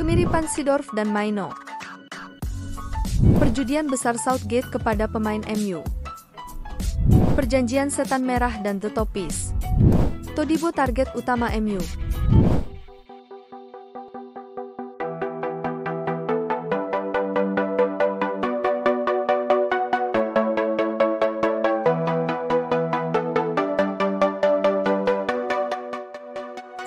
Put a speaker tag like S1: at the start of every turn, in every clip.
S1: Kemiripan Seedorf dan Maino. Perjudian besar Southgate kepada pemain MU. Perjanjian setan merah dan The Toffees. Todibo target utama MU.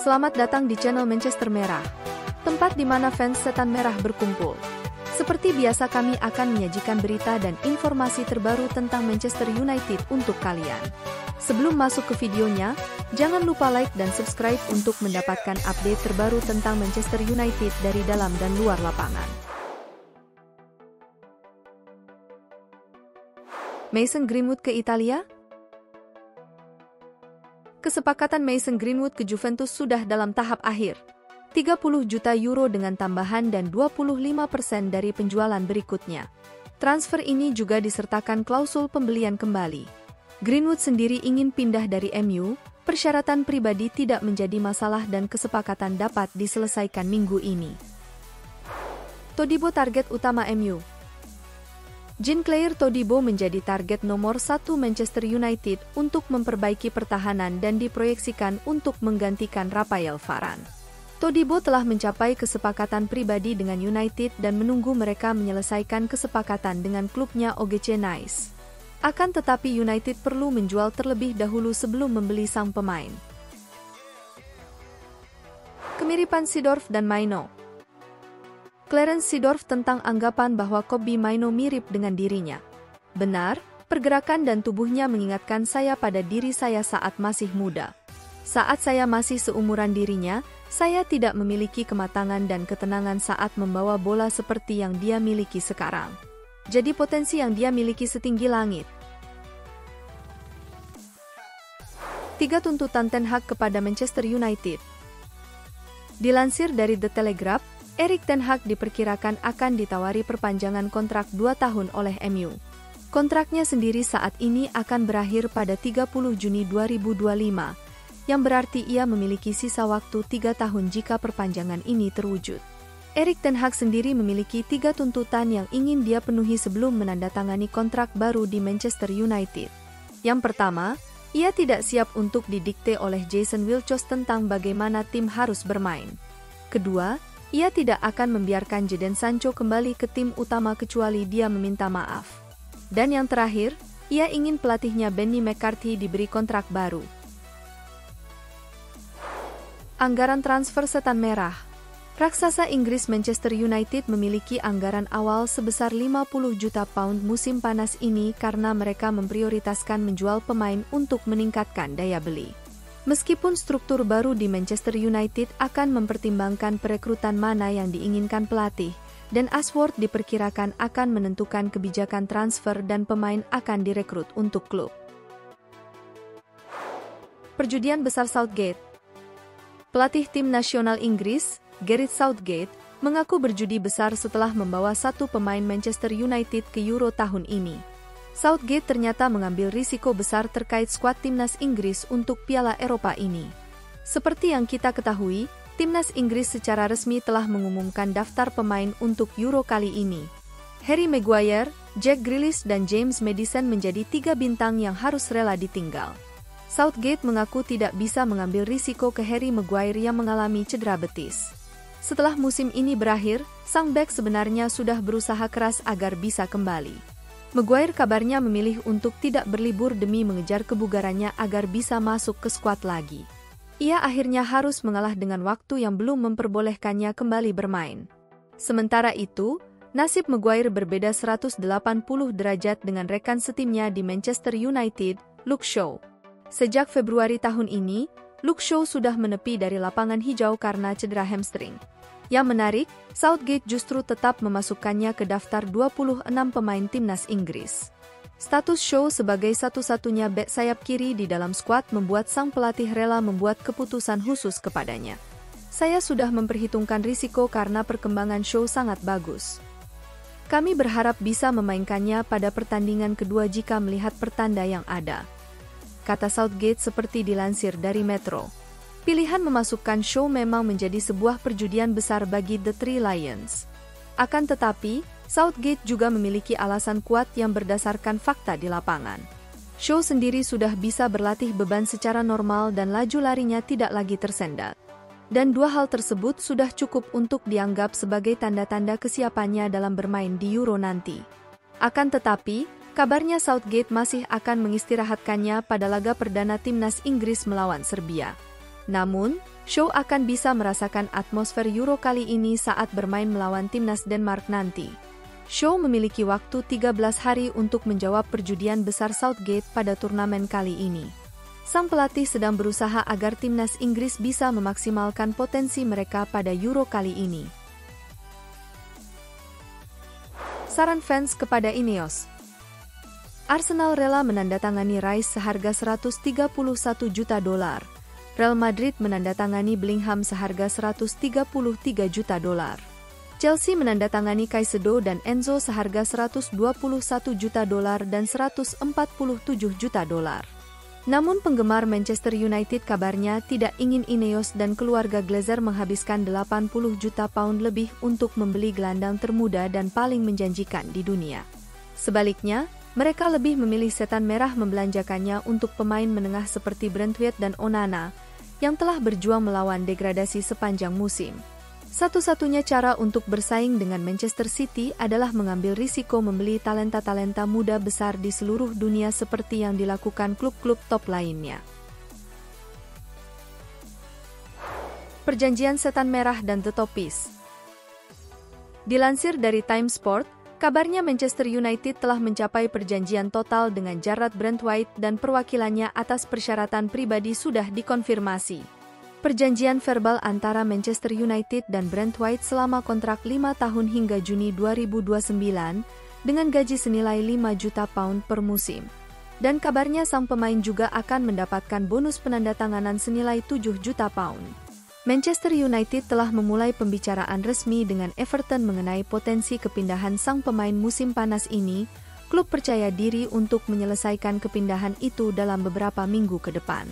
S1: Selamat datang di channel Manchester Merah, tempat di mana fans setan merah berkumpul. Seperti biasa kami akan menyajikan berita dan informasi terbaru tentang Manchester United untuk kalian. Sebelum masuk ke videonya, jangan lupa like dan subscribe untuk mendapatkan update terbaru tentang Manchester United dari dalam dan luar lapangan. Mason Greenwood ke Italia? Kesepakatan Mason Greenwood ke Juventus sudah dalam tahap akhir. 30 juta euro dengan tambahan dan 25% dari penjualan berikutnya. Transfer ini juga disertakan klausul pembelian kembali. Greenwood sendiri ingin pindah dari MU, persyaratan pribadi tidak menjadi masalah dan kesepakatan dapat diselesaikan minggu ini. Todibo target utama MU. Jean-Claire Todibo menjadi target nomor 1 Manchester United untuk memperbaiki pertahanan dan diproyeksikan untuk menggantikan Raphael Varane. Todibo telah mencapai kesepakatan pribadi dengan United dan menunggu mereka menyelesaikan kesepakatan dengan klubnya OGC Nice. Akan tetapi United perlu menjual terlebih dahulu sebelum membeli sang pemain. Kemiripan Seedorf dan Maino. Clarence Seedorf tentang anggapan bahwa Kobbie Mainoo mirip dengan dirinya. Benar, pergerakan dan tubuhnya mengingatkan saya pada diri saya saat masih muda. Saat saya masih seumuran dirinya, saya tidak memiliki kematangan dan ketenangan saat membawa bola seperti yang dia miliki sekarang. Jadi potensi yang dia miliki setinggi langit. 3 tuntutan Ten Hag kepada Manchester United. Dilansir dari The Telegraph, Erik ten Hag diperkirakan akan ditawari perpanjangan kontrak 2 tahun oleh MU. Kontraknya sendiri saat ini akan berakhir pada 30 Juni 2025, yang berarti ia memiliki sisa waktu 3 tahun jika perpanjangan ini terwujud. Erik ten Hag sendiri memiliki 3 tuntutan yang ingin dia penuhi sebelum menandatangani kontrak baru di Manchester United. Yang pertama, ia tidak siap untuk didikte oleh Jason Wilshere tentang bagaimana tim harus bermain. Kedua, ia tidak akan membiarkan Jadon Sancho kembali ke tim utama kecuali dia meminta maaf. Dan yang terakhir, ia ingin pelatihnya Benny McCarthy diberi kontrak baru. Anggaran transfer setan merah. Raksasa Inggris Manchester United memiliki anggaran awal sebesar 50 juta pound musim panas ini karena mereka memprioritaskan menjual pemain untuk meningkatkan daya beli. Meskipun struktur baru di Manchester United akan mempertimbangkan perekrutan mana yang diinginkan pelatih, dan Ashworth diperkirakan akan menentukan kebijakan transfer dan pemain akan direkrut untuk klub. Perjudian besar Southgate. Pelatih tim nasional Inggris, Gareth Southgate, mengaku berjudi besar setelah membawa 1 pemain Manchester United ke Euro tahun ini. Southgate ternyata mengambil risiko besar terkait skuad timnas Inggris untuk Piala Eropa ini. Seperti yang kita ketahui, timnas Inggris secara resmi telah mengumumkan daftar pemain untuk Euro kali ini. Harry Maguire, Jack Grealish dan James Maddison menjadi 3 bintang yang harus rela ditinggal. Southgate mengaku tidak bisa mengambil risiko ke Harry Maguire yang mengalami cedera betis. Setelah musim ini berakhir, sang bek sebenarnya sudah berusaha keras agar bisa kembali. Maguire kabarnya memilih untuk tidak berlibur demi mengejar kebugarannya agar bisa masuk ke skuad lagi. Ia akhirnya harus mengalah dengan waktu yang belum memperbolehkannya kembali bermain. Sementara itu, nasib Maguire berbeda 180 derajat dengan rekan setimnya di Manchester United, Luke Shaw. Sejak Februari tahun ini, Luke Shaw sudah menepi dari lapangan hijau karena cedera hamstring. Yang menarik, Southgate justru tetap memasukkannya ke daftar 26 pemain timnas Inggris. Status Shaw sebagai satu-satunya bek sayap kiri di dalam skuad membuat sang pelatih rela membuat keputusan khusus kepadanya. Saya sudah memperhitungkan risiko karena perkembangan Shaw sangat bagus. Kami berharap bisa memainkannya pada pertandingan kedua jika melihat pertanda yang ada, kata Southgate seperti dilansir dari Metro. Pilihan memasukkan Shaw memang menjadi sebuah perjudian besar bagi The Three Lions. Akan tetapi, Southgate juga memiliki alasan kuat yang berdasarkan fakta di lapangan. Shaw sendiri sudah bisa berlatih beban secara normal dan laju larinya tidak lagi tersendat. Dan dua hal tersebut sudah cukup untuk dianggap sebagai tanda-tanda kesiapannya dalam bermain di Euro nanti. Akan tetapi, kabarnya Southgate masih akan mengistirahatkannya pada laga perdana timnas Inggris melawan Serbia. Namun, Shaw akan bisa merasakan atmosfer Euro kali ini saat bermain melawan timnas Denmark nanti. Shaw memiliki waktu 13 hari untuk menjawab perjudian besar Southgate pada turnamen kali ini. Sang pelatih sedang berusaha agar timnas Inggris bisa memaksimalkan potensi mereka pada Euro kali ini. Saran fans kepada Ineos. Arsenal rela menandatangani Rice seharga $131 juta. Real Madrid menandatangani Bellingham seharga $133 juta. Chelsea menandatangani Caicedo dan Enzo seharga $121 juta dan $147 juta. Namun penggemar Manchester United kabarnya tidak ingin Ineos dan keluarga Glazer menghabiskan 80 juta pound lebih untuk membeli gelandang termuda dan paling menjanjikan di dunia. Sebaliknya, mereka lebih memilih setan merah membelanjakannya untuk pemain menengah seperti Brentwaite dan Onana, yang telah berjuang melawan degradasi sepanjang musim. Satu-satunya cara untuk bersaing dengan Manchester City adalah mengambil risiko membeli talenta-talenta muda besar di seluruh dunia seperti yang dilakukan klub-klub top lainnya. Perjanjian setan merah dan The Toffees. Dilansir dari Time Sport, kabarnya Manchester United telah mencapai perjanjian total dengan Jarrad Brentwaite dan perwakilannya atas persyaratan pribadi sudah dikonfirmasi. Perjanjian verbal antara Manchester United dan Brentwaite selama kontrak 5 tahun hingga Juni 2029 dengan gaji senilai 5 juta pound per musim. Dan kabarnya sang pemain juga akan mendapatkan bonus penandatanganan senilai 7 juta pound. Manchester United telah memulai pembicaraan resmi dengan Everton mengenai potensi kepindahan sang pemain musim panas ini. Klub percaya diri untuk menyelesaikan kepindahan itu dalam beberapa minggu ke depan.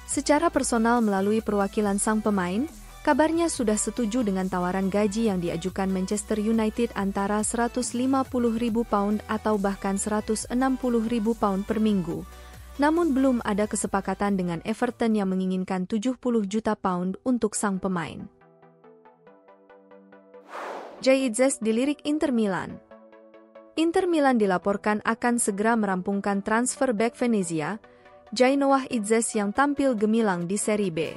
S1: Secara personal melalui perwakilan sang pemain, kabarnya sudah setuju dengan tawaran gaji yang diajukan Manchester United antara £150.000 atau bahkan £160.000 per minggu. Namun belum ada kesepakatan dengan Everton yang menginginkan 70 juta pound untuk sang pemain. Jay Itzes dilirik Inter Milan. Inter Milan dilaporkan akan segera merampungkan transfer bek Venezia, Jay Noah Itzes yang tampil gemilang di Serie B.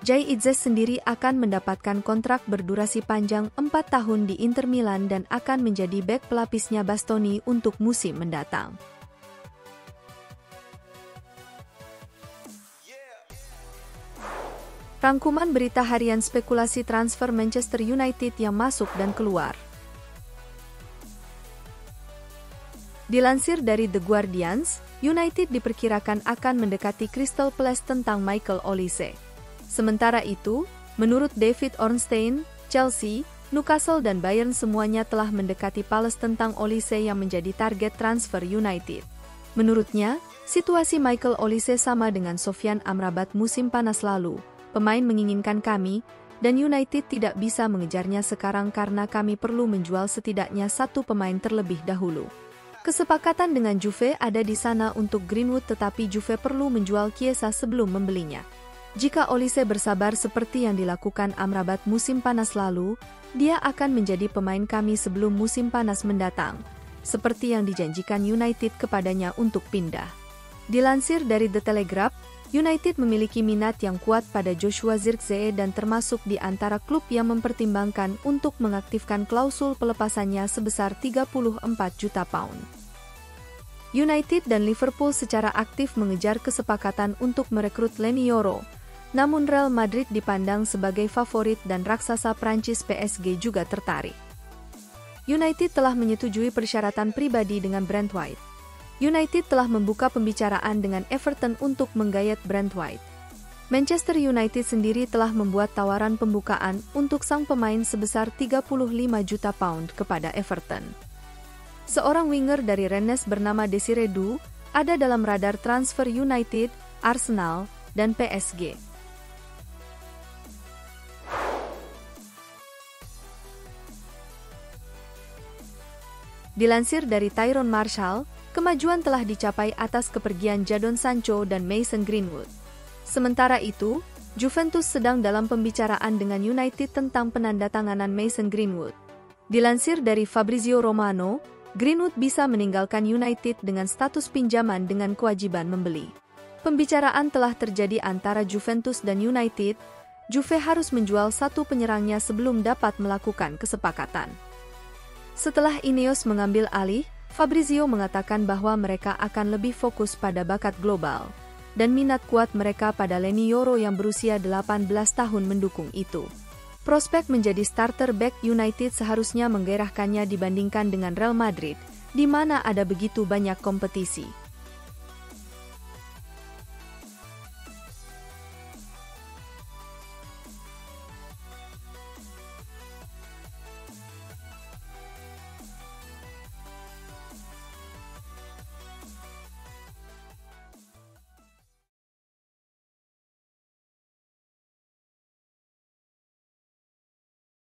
S1: Jay Itzes sendiri akan mendapatkan kontrak berdurasi panjang 4 tahun di Inter Milan dan akan menjadi bek pelapisnya Bastoni untuk musim mendatang. Rangkuman berita harian spekulasi transfer Manchester United yang masuk dan keluar. Dilansir dari The Guardians, United diperkirakan akan mendekati Crystal Palace tentang Michael Olise. Sementara itu, menurut David Ornstein, Chelsea, Newcastle dan Bayern semuanya telah mendekati Palace tentang Olise yang menjadi target transfer United. Menurutnya, situasi Michael Olise sama dengan Sofyan Amrabat musim panas lalu. Pemain menginginkan kami, dan United tidak bisa mengejarnya sekarang karena kami perlu menjual setidaknya satu pemain terlebih dahulu. Kesepakatan dengan Juve ada di sana untuk Greenwood tetapi Juve perlu menjual Chiesa sebelum membelinya. Jika Olise bersabar seperti yang dilakukan Amrabat musim panas lalu, dia akan menjadi pemain kami sebelum musim panas mendatang, seperti yang dijanjikan United kepadanya untuk pindah. Dilansir dari The Telegraph, United memiliki minat yang kuat pada Joshua Zirkzee dan termasuk di antara klub yang mempertimbangkan untuk mengaktifkan klausul pelepasannya sebesar 34 juta pound. United dan Liverpool secara aktif mengejar kesepakatan untuk merekrut Leny Yoro, namun Real Madrid dipandang sebagai favorit dan raksasa Prancis PSG juga tertarik. United telah menyetujui persyaratan pribadi dengan Brentwaite. United telah membuka pembicaraan dengan Everton untuk menggayat Brentwaite. Manchester United sendiri telah membuat tawaran pembukaan untuk sang pemain sebesar 35 juta pound kepada Everton. Seorang winger dari Rennes bernama Desiree Doué ada dalam radar transfer United, Arsenal, dan PSG. Dilansir dari Tyrone Marshall, kemajuan telah dicapai atas kepergian Jadon Sancho dan Mason Greenwood. Sementara itu, Juventus sedang dalam pembicaraan dengan United tentang penandatanganan Mason Greenwood. Dilansir dari Fabrizio Romano, Greenwood bisa meninggalkan United dengan status pinjaman dengan kewajiban membeli. Pembicaraan telah terjadi antara Juventus dan United. Juve harus menjual satu penyerangnya sebelum dapat melakukan kesepakatan. Setelah Ineos mengambil alih, Fabrizio mengatakan bahwa mereka akan lebih fokus pada bakat global, dan minat kuat mereka pada Leny Yoro yang berusia 18 tahun mendukung itu. Prospek menjadi starter back United seharusnya menggairahkannya dibandingkan dengan Real Madrid, di mana ada begitu banyak kompetisi.